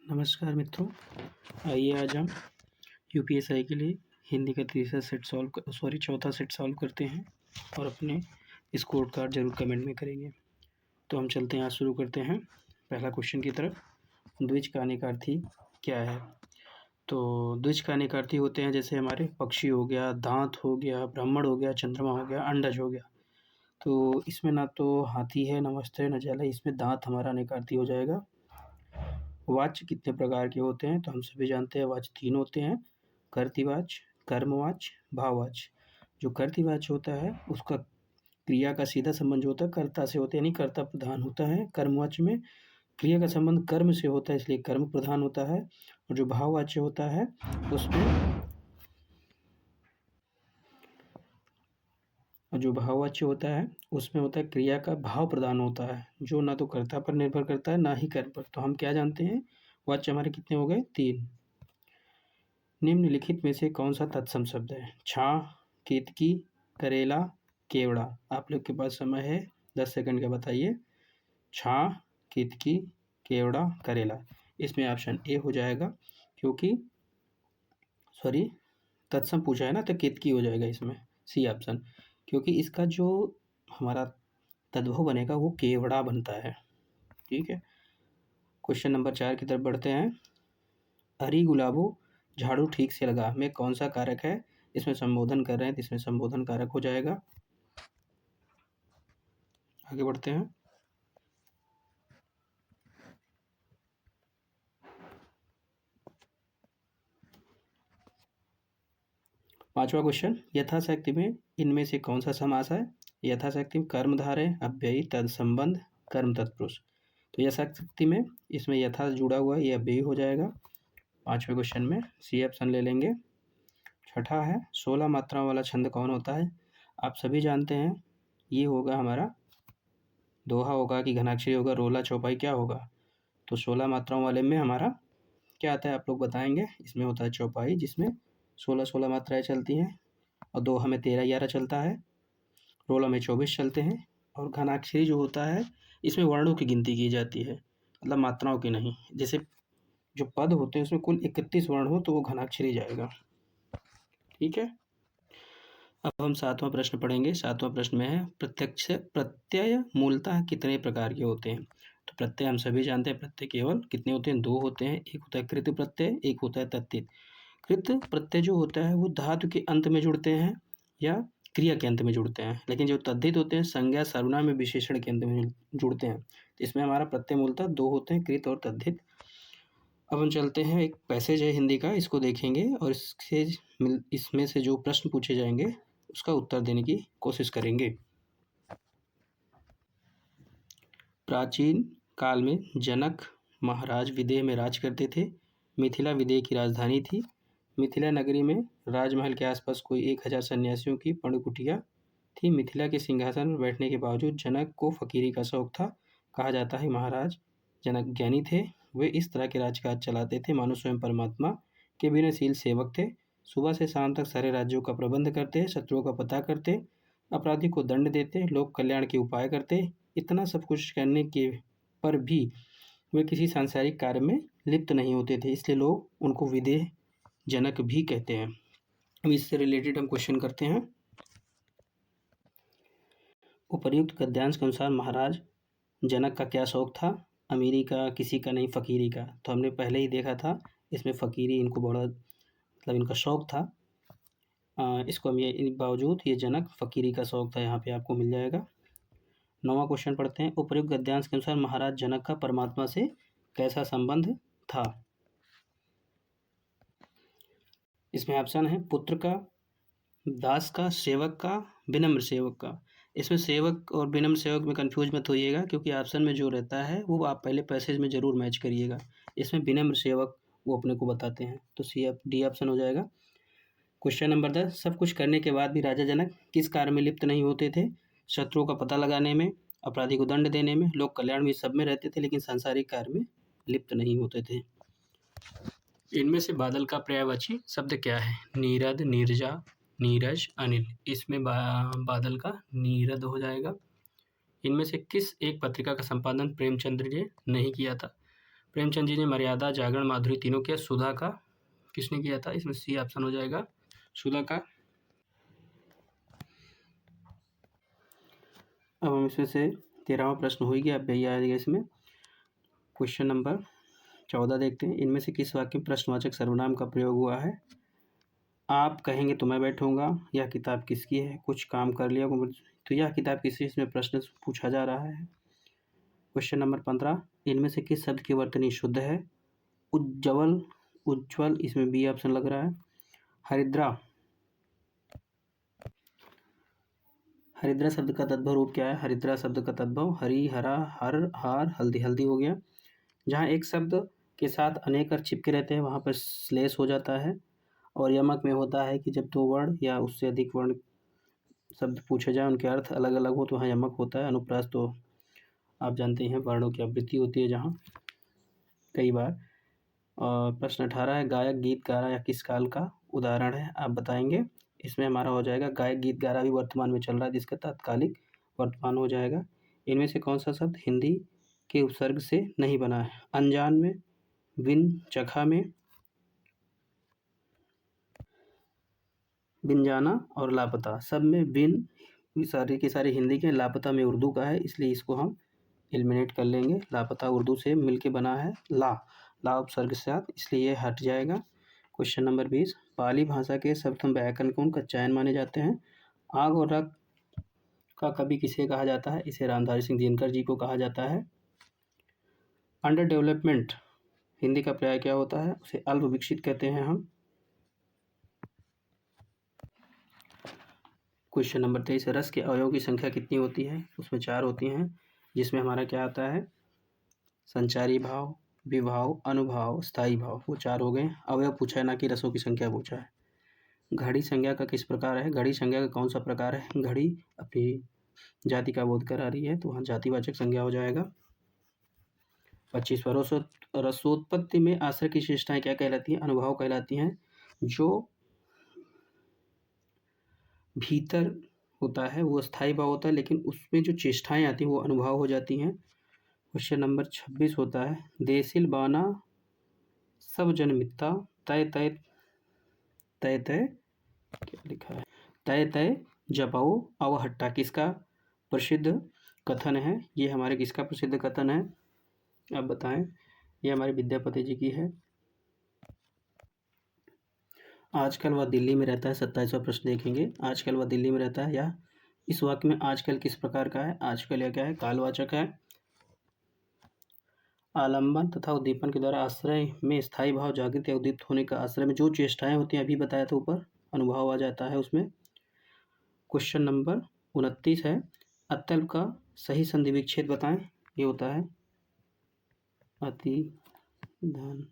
नमस्कार मित्रों, आइए आज हम यूपीएसआई के लिए हिंदी का चौथा सेट सॉल्व करते हैं और अपने स्कोर कार्ड जरूर कमेंट में करेंगे। तो हम चलते हैं, आज शुरू करते हैं पहला क्वेश्चन की तरफ। द्विज का अनेकार्थी क्या है? तो द्विज का अनेकार्थी होते हैं जैसे हमारे पक्षी हो गया, दांत हो गया, ब्राह्मण हो गया, चंद्रमा हो गया, अंडज हो गया। तो इसमें ना तो हाथी है, न वस्त्र है, न जल है, इसमें दांत हमारा अनेकार्थी हो जाएगा। वाच्य कितने प्रकार के होते हैं? तो हम सभी जानते हैं वाच्य 3 होते हैं, कर्तृवाच्य, कर्मवाच्य, भाववाच्य। जो कर्तृवाच्य होता है उसका क्रिया का सीधा संबंध जो होता है कर्ता से होता है, यानी कर्ता प्रधान होता है। कर्मवाच्य में क्रिया का संबंध कर्म से होता है, इसलिए कर्म प्रधान होता है। और जो भाववाच्य होता है उसमें होता है क्रिया का भाव प्रदान होता है, जो ना तो कर्ता पर निर्भर करता है ना ही कर्म पर। तो हम क्या जानते हैं, वाच्य हमारे कितने हो गए? 3। निम्नलिखित में से कौन सा तत्सम शब्द है? छाह, केतकी, करेला, केवड़ा। आप लोग के पास समय है 10 सेकंड का, बताइए। छाह, केतकी, केवड़ा, करेला। इसमें ऑप्शन ए हो जाएगा, क्योंकि तत्सम पूछा है ना, तो केतकी हो जाएगा इसमें, सी ऑप्शन, क्योंकि इसका जो हमारा तद्भव बनेगा वो केवड़ा बनता है। ठीक है, क्वेश्चन नंबर 4 की तरफ बढ़ते हैं। हरी गुलाबो झाड़ू ठीक से लगा में कौन सा कारक है? इसमें संबोधन कर रहे हैं तो इसमें संबोधन कारक हो जाएगा। आगे बढ़ते हैं। पांचवा क्वेश्चन, यथाशक्ति में इनमें से कौन सा समास है? यथाशक्ति में कर्मधारय, अव्ययी, तत्संबंध, कर्म तत्पुरुष। तो यथाशक्ति में इसमें यथा जुड़ा हुआ ये अव्ययी हो जाएगा। पांचवें क्वेश्चन में सी ऑप्शन ले लेंगे। छठा है, 16 मात्राओं वाला छंद कौन होता है? आप सभी जानते हैं, ये होगा हमारा दोहा होगा कि घनाक्षरी होगा, रोला चौपाई क्या होगा? तो 16 मात्राओं वाले में हमारा क्या आता है, आप लोग बताएंगे। इसमें होता है चौपाई, जिसमें 16 मात्राएं चलती हैं, और दोहा में 13-11 चलता है, रोला में 24 चलते हैं। और घनाक्षरी जो होता है इसमें वर्णों की गिनती की जाती है, मतलब मात्राओं की नहीं। जैसे जो पद होते हैं उसमें कुल 31 वर्ण हो तो वो घनाक्षरी जाएगा। ठीक है, अब हम 7वां प्रश्न पढ़ेंगे। 7वां प्रश्न में है, प्रत्यय मूलतः कितने प्रकार के होते हैं? तो प्रत्यय हम सभी जानते हैं, प्रत्यय केवल कितने होते हैं? 2 होते हैं। एक होता है कृत प्रत्यय, एक होता है तद्धित। कृत प्रत्यय जो होता है वो धातु के अंत में जुड़ते हैं या क्रिया के अंत में जुड़ते हैं, लेकिन जो तद्धित होते हैं संज्ञा, सर्वनाम में विशेषण के अंत में जुड़ते हैं। तो इसमें हमारा प्रत्यय मूलतः 2 होते हैं, कृत और तद्धित। अब हम चलते हैं, एक पैसेज है हिंदी का, इसको देखेंगे और इसमें से जो प्रश्न पूछे जाएंगे उसका उत्तर देने की कोशिश करेंगे। प्राचीन काल में जनक महाराज विदेह में राज करते थे। मिथिला विदेह की राजधानी थी। मिथिला नगरी में राजमहल के आसपास कोई 1000 सन्यासियों की पर्णकुटिया थी। मिथिला के सिंहासन पर बैठने के बावजूद जनक को फकीरी का शौक था। कहा जाता है महाराज जनक ज्ञानी थे। वे इस तरह के राजकाज चलाते थे मानो स्वयं परमात्मा के विनयशील सेवक थे। सुबह से शाम तक सारे राज्यों का प्रबंध करते, शत्रुओं का पता करते, अपराधी को दंड देते, लोक कल्याण के उपाय करते। इतना सब कुछ करने के पर भी वे किसी सांसारिक कार्य में लिप्त नहीं होते थे, इसलिए लोग उनको विदेह जनक भी कहते हैं। अब इससे रिलेटेड हम क्वेश्चन करते हैं। उपर्युक्त गद्यांश के अनुसार महाराज जनक का क्या शौक था? अमीरी का, किसी का नहीं, फकीरी का। तो हमने पहले ही देखा था, इसमें फकीरी इनको बड़ा मतलब इनका शौक था। इसको हम ये बावजूद ये जनक फकीरी का शौक था, यहाँ पे आपको मिल जाएगा। 9वां क्वेश्चन पढ़ते हैं। उपर्युक्त गद्यांश के अनुसार महाराज जनक का परमात्मा से कैसा संबंध था? इसमें ऑप्शन है पुत्र का, दास का, सेवक का, विनम्र सेवक का। इसमें सेवक और विनम्र सेवक में कंफ्यूज मत होइएगा, क्योंकि ऑप्शन में जो रहता है वो आप पहले पैसेज में जरूर मैच करिएगा। इसमें विनम्र सेवक वो अपने को बताते हैं, तो डी ऑप्शन हो जाएगा। क्वेश्चन नंबर 10, सब कुछ करने के बाद भी राजा जनक किस कार्य में लिप्त नहीं होते थे? शत्रुओं का पता लगाने में, अपराधी को दंड देने में, लोक कल्याण में, सब में रहते थे, लेकिन सांसारिक कार्य में लिप्त नहीं होते थे। इनमें से बादल का पर्यायवाची शब्द क्या है? नीरद, नीरजा, नीरज, अनिल। इसमें बादल का नीरद हो जाएगा। इनमें से किस एक पत्रिका का संपादन प्रेमचंद्र ने नहीं किया था? प्रेमचंद जी ने मर्यादा, जागरण, माधुरी तीनों किया। सुधा का किसने किया था? इसमें सी ऑप्शन हो जाएगा, सुधा का। अब हम इसमें से 13वां प्रश्न हो गया, अब भैया आएगा इसमें क्वेश्चन नंबर 14 देखते हैं। इनमें से किस वाक्य में प्रश्नवाचक सर्वनाम का प्रयोग हुआ है? आप कहेंगे तो मैं बैठूंगा, यह किताब किसकी है, कुछ काम कर लिया। तो यह किताब किसकी, इसमें प्रश्न पूछा जा रहा है। क्वेश्चन नंबर 15, इनमें से किस शब्द की वर्तनी शुद्ध है? उज्ज्वल, उज्ज्वल, इसमें बी ऑप्शन लग रहा है। हरिद्रा, हरिद्रा शब्द का तद्भव रूप क्या है? हरिद्रा शब्द का तद्भव हरी, हरा, हर, हार, हल्दी। हल्दी हो गया। जहाँ एक शब्द के साथ अनेक अर्थ चिपके रहते हैं वहाँ पर श्लेष हो जाता है। और यमक में होता है कि जब दो वर्ण या उससे अधिक वर्ण शब्द पूछे जाए, उनके अर्थ अलग अलग हो तो वहाँ यमक होता है। अनुप्रास तो आप जानते हैं वर्णों की आवृत्ति होती है जहाँ कई बार। और प्रश्न 18 है, गायक गीत गा रहा या किस काल का उदाहरण है? आप बताएंगे। इसमें हमारा हो जाएगा गायक गीत गा रहा भी वर्तमान में चल रहा है, जिसका तात्कालिक वर्तमान हो जाएगा। इनमें से कौन सा शब्द हिंदी के उपसर्ग से नहीं बना है? अनजान में, बिन, चखा में, बिन जाना और लापता। सब में बिन सारे के सारे हिंदी के, लापता में उर्दू का है, इसलिए इसको हम एलिमिनेट कर लेंगे। लापता उर्दू से मिलके बना है, ला उपसर्ग के साथ, इसलिए ये हट जाएगा। क्वेश्चन नंबर 20, पाली भाषा के सर्वप्रथम व्याकरण कौन का चयन माने जाते हैं? आग और रग का कवि किसे कहा जाता है? इसे रामधारी सिंह दिनकर जी को कहा जाता है। अंडर डेवलपमेंट हिंदी का पर्याय क्या होता है? उसे अल्प विकसित कहते हैं हम। क्वेश्चन नंबर 23, रस के अवयवों की संख्या कितनी होती है? उसमें 4 होती हैं, जिसमें हमारा क्या आता है? संचारी भाव, विभाव, अनुभाव, स्थायी भाव, वो 4 हो गए। अवयव पूछा है, ना कि रसों की संख्या पूछा है। घड़ी संज्ञा का किस प्रकार है? घड़ी संज्ञा का कौन सा प्रकार है? घड़ी अपनी जाति का बोध करा रही है तो वहाँ जातिवाचक संज्ञा हो जाएगा। 25, रसोत्पत्ति में आश्रय की विशेषताएं क्या कहलाती हैं? अनुभव कहलाती हैं। जो भीतर होता है वो स्थायी भाव होता है, लेकिन उसमें जो चेष्टाएं आती हैं वो अनुभव हो जाती हैं। क्वेश्चन नंबर 26 होता है, देसिल बाना सब जन मित्ता तय तय तय तय क्या लिखा है? तय तय जपाओ अवहट्टा किसका प्रसिद्ध कथन है? ये हमारे किसका प्रसिद्ध कथन है? आप बताएं। ये हमारे विद्यापति जी की है। आजकल वह दिल्ली में रहता है, 27वां प्रश्न देखेंगे। आजकल वह दिल्ली में रहता है, या इस वाक्य में आजकल किस प्रकार का है? आजकल यह क्या है? कालवाचक है। आलंबन तथा उद्दीपन के द्वारा आश्रय में स्थायी भाव जागृत या उद्दीप्त होने का, आश्रय में जो चेष्टाएं होती हैं अभी बताया था ऊपर, अनुभव आ जाता है उसमें। क्वेश्चन नंबर 29 है, अत्यल्प का सही संधि विच्छेद बताएं। ये होता है अति धन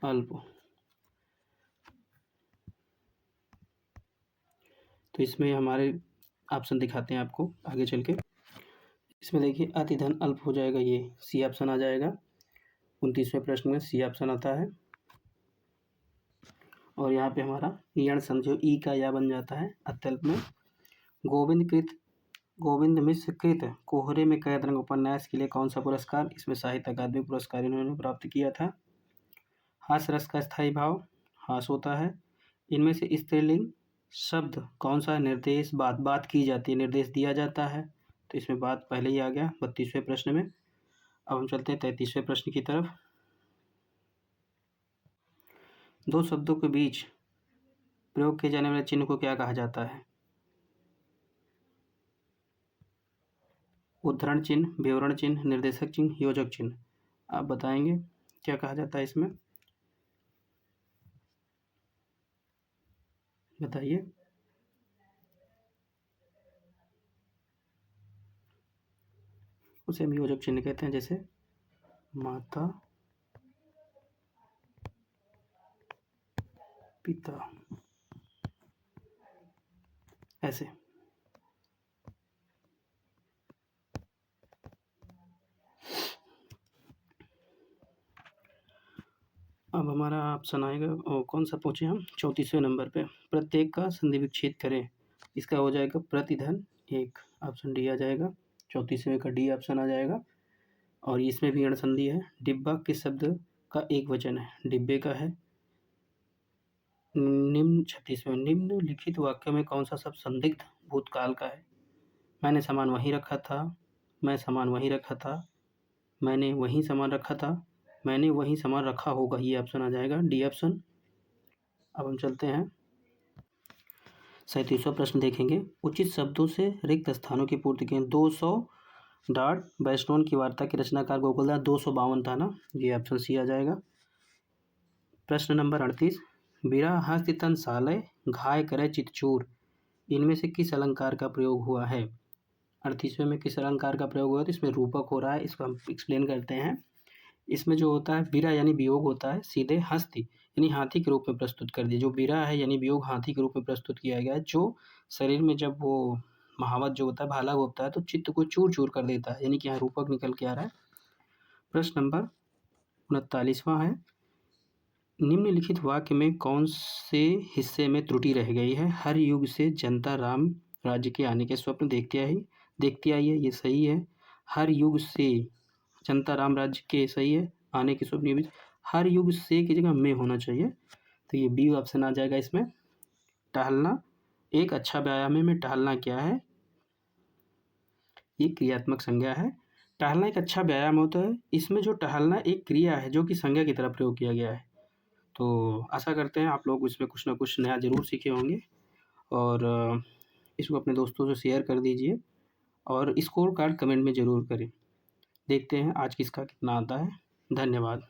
अल्प। तो इसमें हमारे ऑप्शन दिखाते हैं आपको आगे चल के। इसमें देखिए अति धन अल्प हो जाएगा, ये सी ऑप्शन आ जाएगा। 29वें प्रश्न में सी ऑप्शन आता है। और यहाँ पे हमारा यण समझो ई का या बन जाता है अत्यल्प में। गोविंद मिश्र कृत कोहरे में कैद रंग उपन्यास के लिए कौन सा पुरस्कार? इसमें साहित्य अकादमी पुरस्कार इन्होंने प्राप्त किया था। हास रस का स्थायी भाव हास होता है। इनमें से स्त्रीलिंग शब्द कौन सा? निर्देश, बात की जाती है, निर्देश दिया जाता है, तो इसमें बात पहले ही आ गया 32वें प्रश्न में। अब हम चलते हैं 33वें प्रश्न की तरफ। दो शब्दों के बीच प्रयोग किए जाने वाले चिन्ह को क्या कहा जाता है? उद्धरण चिन्ह, विवरण चिन्ह, निर्देशक चिन्ह, योजक चिन्ह। आप बताएंगे क्या कहा जाता है इसमें? बताइए। उसे हम योजक चिन्ह कहते हैं, जैसे माता पिता, ऐसे। अब हमारा ऑप्शन आएगा, कौन सा पूछे हम? 34वें नंबर पे, प्रत्येक का संधि विच्छेद करें। इसका हो जाएगा प्रतिधन एक, ऑप्शन डी आ जाएगा। 34वें का डी ऑप्शन आ जाएगा। और इसमें भी अणसंधि है। डिब्बा किस शब्द का एक वचन है? डिब्बे का है। निम्न 36वें, निम्नलिखित वाक्य में कौन सा शब्द संदिग्ध भूतकाल का है? मैंने सामान वहीं रखा था, मैं सामान वहीं रखा था, मैंने वहीं सामान रखा था, मैंने वहीं सामान रखा होगा, ये ऑप्शन आ जाएगा, डी ऑप्शन। अब हम चलते हैं 37वां प्रश्न देखेंगे। उचित शब्दों से रिक्त स्थानों की पूर्ति करें। 200 डार्ट बैस्टोन की वार्ता के रचनाकार गोकुलदास। 252 था ना, ये ऑप्शन सी आ जाएगा। प्रश्न नंबर 38, बिरा हस्त तन सालय घाय करे चितचूर, इनमें से किस अलंकार का प्रयोग हुआ है? 38वें में किस अलंकार का प्रयोग हुआ है? तो इसमें रूपक हो रहा है, इसको हम एक्सप्लेन करते हैं। इसमें जो होता है बिरा यानी वियोग होता है, सीधे हस्ती यानी हाथी के रूप में प्रस्तुत कर दिया। जो बिरा है यानी वियोग हाथी के रूप में प्रस्तुत किया गया है, जो शरीर में जब वो महावत जो होता है, भाला होता है, तो चित्त को चूर चूर कर देता है, यानी कि यहाँ रूपक निकल के आ रहा है। प्रश्न नंबर 39वां है, निम्नलिखित वाक्य में कौन से हिस्से में त्रुटि रह गई है? हर युग से जनता राम राज्य के आने के स्वप्न देखती आई है, ये सही है। हर युग से जनता राम राज्य के, सही है। आने के स्वप्न भी, हर युग से की जगह में होना चाहिए, तो ये बी ऑप्शन आ जाएगा इसमें। टहलना एक अच्छा व्यायाम है, में टहलना क्या है? ये क्रियात्मक संज्ञा है। टहलना एक अच्छा व्यायाम होता है, इसमें जो टहलना एक क्रिया है जो कि संज्ञा की तरह प्रयोग किया गया है। तो आशा करते हैं आप लोग इसमें कुछ ना कुछ नया ज़रूर सीखे होंगे, और इसको अपने दोस्तों से शेयर कर दीजिए, और स्कोर कार्ड कमेंट में ज़रूर करें। देखते हैं आज किसका कितना आता है। धन्यवाद।